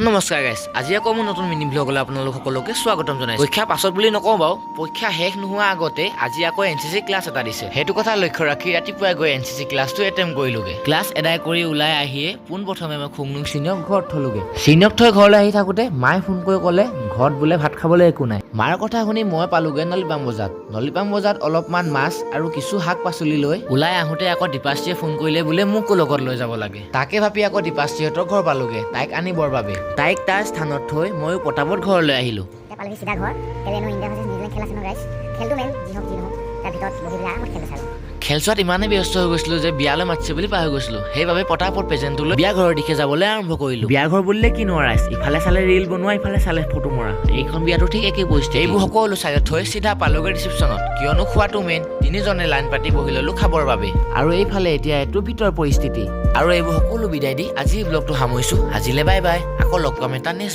নমস্কাৰ গাইছ, আজি আকৌ মোৰ নতুন মিনি ব্লগলৈ আপোনালোক সকলোকে স্বাগতম জনাইছোঁ। পৰীক্ষা পাছত বুলি নকওঁ বাৰু, পৰীক্ষা শেষ নোহোৱা আগতে আজি আকৌ NCC ক্লাছ এটা দিছে। সেইটো কথা লক্ষ্য ৰাখি ৰাতিপুৱাই গৈ NCC ক্লাছটো এটেম্প কৰিলোগে। ক্লাছ এদায় কৰি ওলাই আহিয়ে পোনপ্ৰথমে মই খুংনুং চিনিয়ক ঘৰত থলোগে। চিনিয়ক থৈ ঘৰলৈ আহি থাকোঁতে মায়ে ফোন কৰি ক'লে ঘৰত বোলে ভাত খাবলৈ একো নাই। মাৰ কথা শুনি মই পালোগে নলিপাম বজাত অলপমান মাছ আৰু কিছু শাক পাচলি লৈ ওলাই আহোঁতে আকৌ দীপাশ্ৰীয়ে ফোন কৰিলে বোলে মোকো লগত লৈ যাব লাগে। তাকে ভাবি আকৌ দীপাশ্ৰীহঁতৰ ঘৰ পালোগে তাইক আনিবৰ বাবে। তাইক তাৰ স্থানত থৈ ময়ো পটাপট ঘৰলৈ আহিলোঁ। পালোহি চিধা ঘৰ। কেলেনো ইণ্ডিয়া ভাৰ্চেছ নিউজিলেণ্ড খেল আছে ন গাইছ। খেলটো মেইন যি হওক তাৰ ভিতৰত বহি পেলাই আৰামত খেল চালোঁ। খেল চোৱাত ইমানেই ব্যস্ত হৈ গৈছিলোঁ যে বিয়ালৈ মাতিছে বুলি পাহৰি গৈছিলোঁ। সেইবাবে পটাপট প্ৰেজেণ্টটো লৈ বিয়া ঘৰৰ দিশে যাবলৈ আৰম্ভ কৰিলোঁ। বিয়া ঘৰ বুলিলে কি নোৱাৰাইছ, ইফালে চালে ৰিল বনোৱা, ইফালে চালে ফটো মৰা। এইখন বিয়াতো ঠিক একেই পৰিস্থিতি। এইবোৰ সকলো চাইডত থৈ চিধা পালোগে ৰিচিপশ্যনত, কিয়নো খোৱাটো মেইন। তিনিজনে লাইন পাতি বহি ল'লোঁ খাবৰ বাবে। আৰু এইফালে এতিয়া এইটো ভিতৰ পৰিস্থিতি। আৰু এইবোৰ সকলো বিদায় দি আজি ব্লগটো সামৰিছোঁ। আজিলে বাই বাই, আকৌ লগ পাম এটা নেক্সট